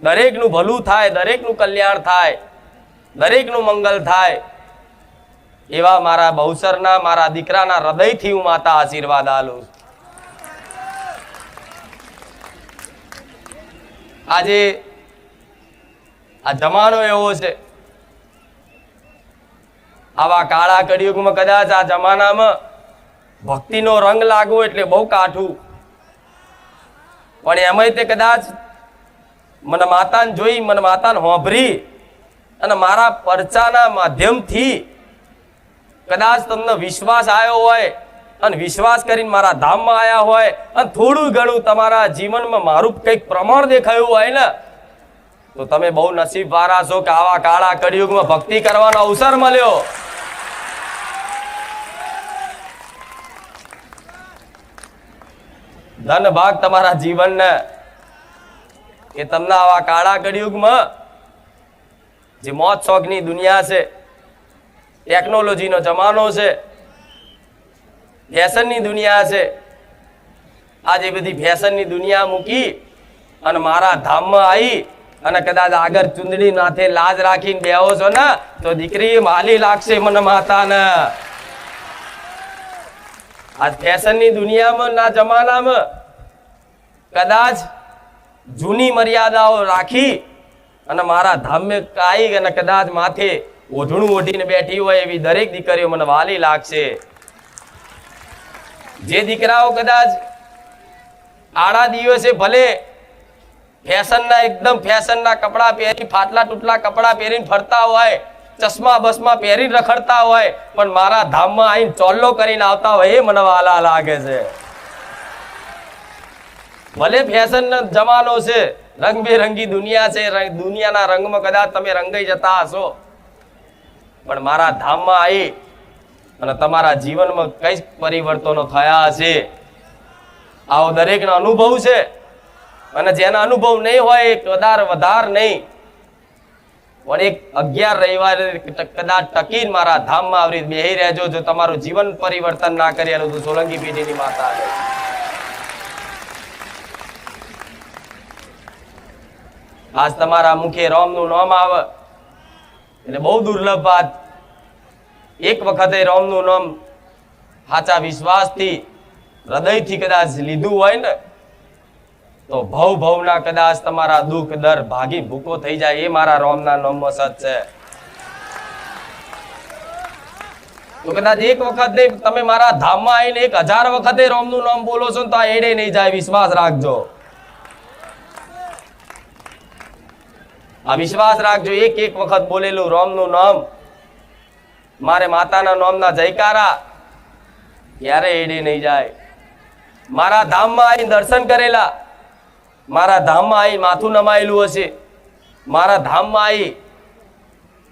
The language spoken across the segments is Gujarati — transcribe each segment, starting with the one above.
દરેકનું ભલું થાય, દરેકનું કલ્યાણ થાય, દરેકનું મંગલ થાય એવા મારા બહુસરના, મારા દીકરાના હૃદયથી હું માતા આશીર્વાદ આલું. આજે આ જમાનો એવો છે, આવા કાળા કળિયુગમાં કદાચ આ જમાનામાં ભક્તિનો રંગ લાગવો એટલે બહુ કાઠું, પણ એમાંય તે કદાચ મને માતાને જોઈ, મને માતાને હોંભરી અને મારા પરચાના માધ્યમથી કદાચ તમને વિશ્વાસ આવ્યો હોય અને વિશ્વાસ કરીને મારા ધામમાં આવ્યા હોય અને થોડું ઘણું તમારા જીવનમાં મારું કંઈક પ્રમાણ દેખાયું હોય ને, તો તમે બહુ નસીબવાળા છો કે આવા કાળા કળિયુગમાં ભક્તિ કરવાનો અવસર મળ્યો. ધન ભાગ તમારા જીવનને કે તમને આવા કાળા કળિયુગમાં જે મોજ શોખની દુનિયા છે, ટેકનોલોજીનો જમાનો છે, ફેશનની દુનિયા છે, આજે બધી ફેશનની દુનિયા મૂકી અને મારા ધામમાં આવી અને કદાચ આગળ ચુંદડી નાથે લાજ રાખીને બેહો છો ને, તો દીકરી માલી લાગશે મને માતાને. આજ ફેશનની દુનિયામાં ના જમાનામાં કદાચ જૂની મર્યાદાઓ રાખી અને મારા ધામે આવી અને કદાચ માથે ઓઢણું ઓઢીને બેઠી હોય એવી દરેક દીકરીઓ મને વાલી લાગશે. જે દીકરાઓ કદાચ આડા દિવસે ભલે ફેશનના એકદમ ફેશનના કપડા પહેરી, ફાટલા તૂટલા કપડા પહેરીને ફરતા હોય, ચશ્મા બસમાં પહેરીને રખડતા હોય, પણ મારા ધામમાં આવીને ચોલ્લો કરીને આવતા હોય એ મને વાલા લાગે છે. ભલે ફેશનનો જમાનો છે, રંગબેરંગી દુનિયા છે, દુનિયાના રંગમાં કદાચ તમે રંગાઈ જતા હશો, પણ મારા ધામમાં આવી અને તમારા જીવનમાં કઈ પરિવર્તનો થયા હશે આવો દરેકનો અનુભવ છે. અને જેના અનુભવ નહીં હોય એ વધાર નહીં, પણ એક 11 રવિવારે કદાચ ટકીને મારા ધામમાં આવી બેહી રહેજો. જો તમારું જીવન પરિવર્તન ના કરેલું તો સોલંકી પેઢીની માતા આવે. આજ તમારા મુખે રામનું નામ આવે એટલે બહુ દુર્લભ વાત. એક વખતે રામનું નામ સાચા વિશ્વાસથી, હૃદયથી કદાચ લીધું હોય ને, તો ભવના કદાચ તમારા દુઃખ દર ભાગી ભૂકો થઈ જાય. એ મારા રામના નામમાં સત છે. તો કદાચ એક વખત નહીં, તમે મારા ધામમાં આવીને 1000 વખતે રામનું નામ બોલો છો તો આ એડે નહીં જાય. વિશ્વાસ રાખજો, આ વિશ્વાસ રાખજો. એક વખત બોલેલું રામનું નામ, મારે માતાના નામના જયકારા ક્યારે એડે નહીં જાય. મારા ધામમાં આવીને દર્શન કરેલા, મારા ધામમાં આવી માથું નમાયેલું હશે, મારા ધામમાં આવી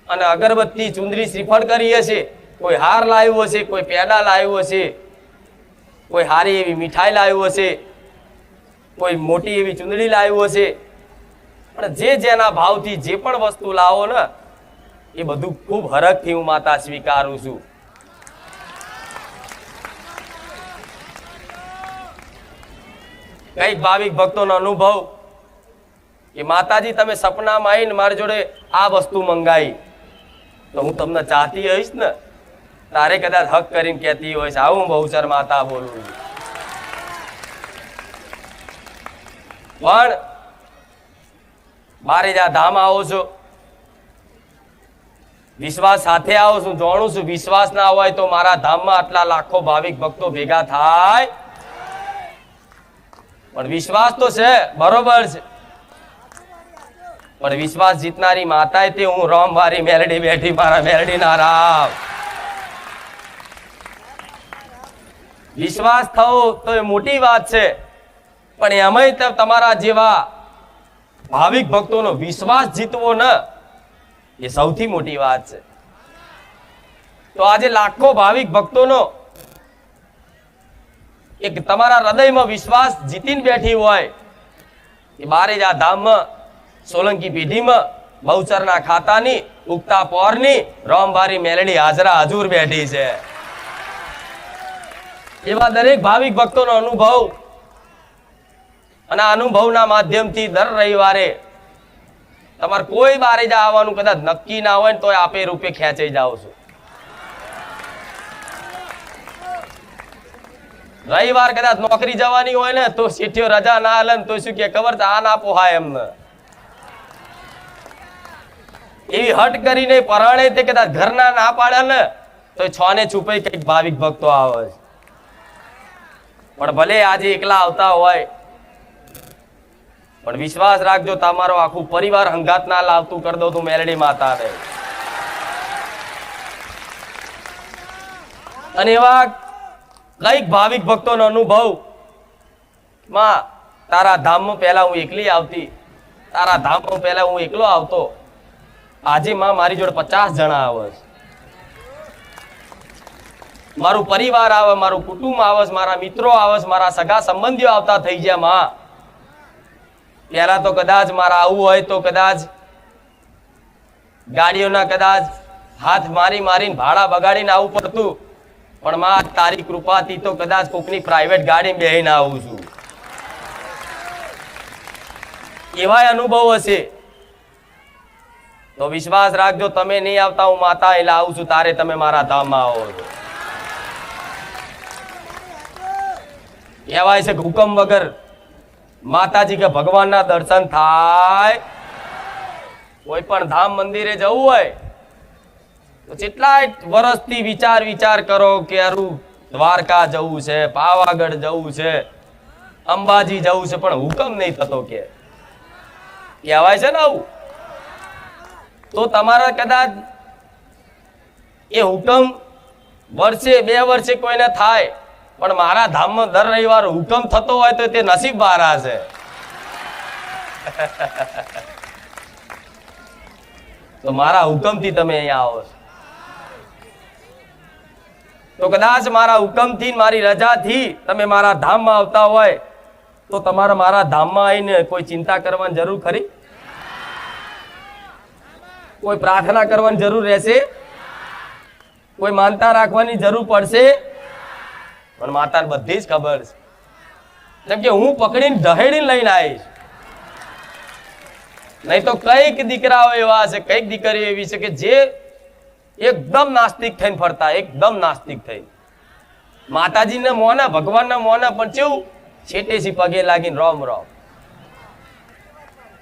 અને અગરબત્તી, ચુંદડી, શ્રીફળ કરી હશે, કોઈ હાર લાવ્યો હશે, કોઈ પેડા લાવ્યો હશે, કોઈ હારી એવી મીઠાઈ લાવ્યું હશે, કોઈ મોટી એવી ચુંદડી લાવ્યું હશે. પણ જે જેના ભાવથી જે પણ વસ્તુ લાવો ને, એ બધું ખૂબ હરખથી હું માતા સ્વીકારું છું. કઈક ભાવિક ભક્તોનો અનુભવ કે માતાજી તમે સપનામાં આવીને મારી જોડે આ વસ્તુ મંગાવી, તો હું તમને ચાહતી હોઈશ ને, તારે કદાચ હક કરીને કહેતી હોઈશ આવું હું બહુચર માતા બોલું. પણ મારે જ્યાં ધામ આવો છો, વિશ્વાસ સાથે આવો છું, જાણું છું વિશ્વાસ ના હોય તો મારા ધામમાં આટલા લાખો ભાવિક ભક્તો ભેગા થાય, પણ વિશ્વાસ તો છે, બરોબર છે. પણ વિશ્વાસ જીતનારી માતા તે હું રામ વારી મેલડી બેઠી, મારા મેલડી ના રામ. વિશ્વાસ થવો તો એ મોટી વાત છે, પણ એમાંય તમારા જેવા ભાવિક ભક્તોનો વિશ્વાસ જીતવો ને, એ સૌથી મોટી વાત છે. તો આજે લાખો ભાવિક ભક્તોનો એક તમારા હૃદયમાં વિશ્વાસ જીતીને બેઠી હોય, એ બારેજા ધામમાં, સોલંકી પેઢીમાં, બહુચરના ખાતાની, ઉગતા પોરની રામવારી મેલડી હાજરા હજુર બેઠી છે. એવા દરેક ભાવિક ભક્તોનો અનુભવ, અને આ અનુભવના માધ્યમથી દર રવિવારે તમારે કોઈ બારે જ આવવાનું કદાચ નક્કી ના હોય ને તો આપે રૂપે ખેંચાઈ જાઓ છો. રવિવાર કદાચ નોકરી જવાની હોય ને તો શેઠિયો રજા ના હાલે ને તો શું કે ખબર છે, આ ના પોહાય એમને. એવી હટ કરીને પરાણે તે કદાચ ઘરના ના પાડે ને તો છને છુપાઈ કઈક ભાવિક ભક્તો આવે છે. પણ ભલે આજે એકલા આવતા હોય પણ વિશ્વાસ રાખજો, તમારો આખું પરિવાર હંગાત ના લાવતું કરી દો તું મેલડી માતાને. અને એવા કઈક ભાવિક ભક્તોનો અનુભવ, માં તારા ધામમાં પહેલા હું એકલી આવતી, તારા ધામમાં પહેલા હું એકલો આવતો, આજે માં મારી જોડે 50 જણા આવે છે. મારું પરિવાર આવે, મારું કુટુંબ આવે, મારા મિત્રો આવે, મારા સગા સંબંધીઓ આવતા થઈ ગયા. માં પહેલા તો કદાચ મારા આવું હોય તો કદાચ ગાડીઓના કદાચ હાથ મારી મારીને ભાડા બગાડીને આવવું પડતું, પણ માં તારી કૃપાથી તો કદાચ કોકની પ્રાઇવેટ ગાડી બેહીને આવું છું. એવા અનુભવ હશે તો વિશ્વાસ રાખજો, તમે નહીં આવતા હું માતા એટલે આવું છું, તારે તમે મારા ધામમાં આવો છો. કહેવાય છે હુકમ વગર માતાજી કે ભગવાનના દર્શન થાય. કોઈ પણ ધામ મંદિરે જવું હોય તો કેટલાય વર્ષથી વિચાર કરો કે અરું દ્વારકા જવું છે, પાવાગઢ જવું છે, અંબાજી જવું છે, પણ હુકમ નહીં થતો. કે કહેવાય છે ને આવું, તો તમારા કદાચ એ હુકમ વર્ષે 2 વર્ષે કોઈને થાય, પણ મારા ધામમાં દર રવિવાર હુકમ થતો હોય તો તે નસીબ બારા છે. તો મારા હુકમથી તમે અહીંયા આવો છો, તો કદાચ મારા હુકમથી મારી રજાથી તમે મારા ધામમાં આવતા હોય તો તમારે મારા ધામમાં આવીને કોઈ ચિંતા કરવાની જરૂર ખરી? કોઈ પ્રાર્થના કરવાની જરૂર રહેશે? કોઈ માનતા રાખવાની જરૂર પડશે? પણ માતાને બધી જ ખબર છે, જેમ કે હું પકડીને ઢહેડીને લઈને આવીશ. નહીં તો કઈક દીકરાઓ એવા છે, કઈક દીકરીઓ એવી છે કે જે એકદમ નાસ્તિક થઈને ફરતા, એકદમ નાસ્તિક થઈ માતાજીને મોના, ભગવાનના મોના, પણ કેવું છેટેથી પગે લાગીને રોમ રોમ.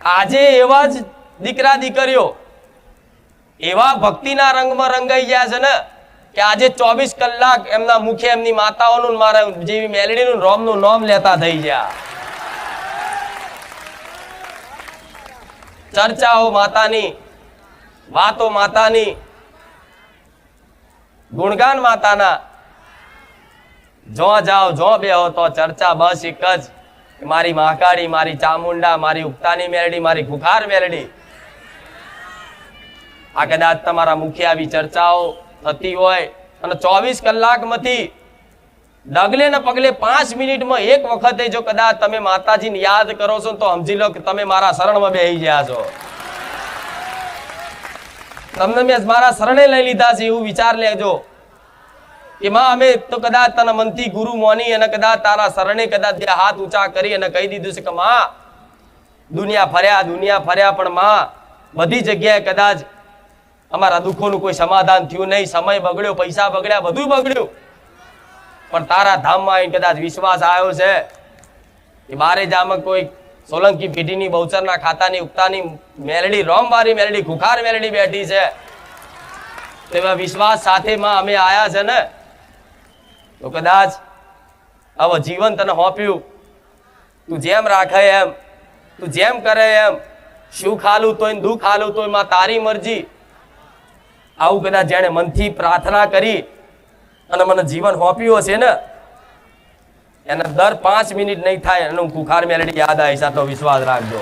આજે એવા જ દીકરા દીકરીઓ એવા ભક્તિના રંગમાં રંગાઈ ગયા છે ને કે આજે 24 કલાક એમના મુખે એમની માતાઓનું મારા જેવી મેલડીનું રોમનું નામ લેતા થઈ ગયા. ચર્ચાઓ માતાની, વાતો માતાની, ગુણગાન માતાના. જો જાઓ જો બેહો તો ચર્ચા બસ એક જ, મારી મહાકાળી, મારી ચામુંડા, મારી ઉગતાની મેલડી, મારી ખુખાર મેલડી. આ કદાચ તમારા મુખે આવી ચર્ચાઓ થતી હોય અને 24 કલાકમાંથી ડગલે ને પગલે 5 મિનિટમાં એક વખતે જો કદાચ તમે માતાજીને યાદ કરો છો તો સમજી લો કે તમે મારા શરણમાં બેહી ગયા છો. તમને મેં મારા શરણે લઈ લીધા છે એવું વિચાર લેજો કે માં અમે તો કદાચ તને મનથી ગુરુ મોની અને કદાચ તારા શરણે કદાચ હાથ ઊંચા કરી અને કહી દીધું છે કે માં દુનિયા ફર્યા પણ માં બધી જગ્યાએ કદાચ અમારા દુઃખોનું કોઈ સમાધાન થયું નહીં, સમય બગડ્યો, પૈસા બગડ્યા, બધું બગડ્યું, પણ તારા ધામમાં આવીને કદાચ વિશ્વાસ આવ્યો છે કે બારે જામાં કોઈ સોલંકી પેઢીની બહુચરના ખાતાની ઉગતાની મેલડી, રોમવારી મેલડી, ખુખાર મેલડી બેઠી છે. તેવા વિશ્વાસ સાથે માં અમે આયા છે ને, તો કદાચ હવે જીવન તને હોપ્યું, તું જેમ રાખે એમ, તું જેમ કરે એમ, સુખ હાલું તોય દુઃખ હાલું તોય માં તારી મરજી. આવું કદાચ જેણે મનથી પ્રાર્થના કરી અને મને જીવન હોપ્યું હશે ને એને દર 5 મિનિટ નહીં થાય એનું ખુખાર મેલડી યાદ આવી, તો વિશ્વાસ રાખજો.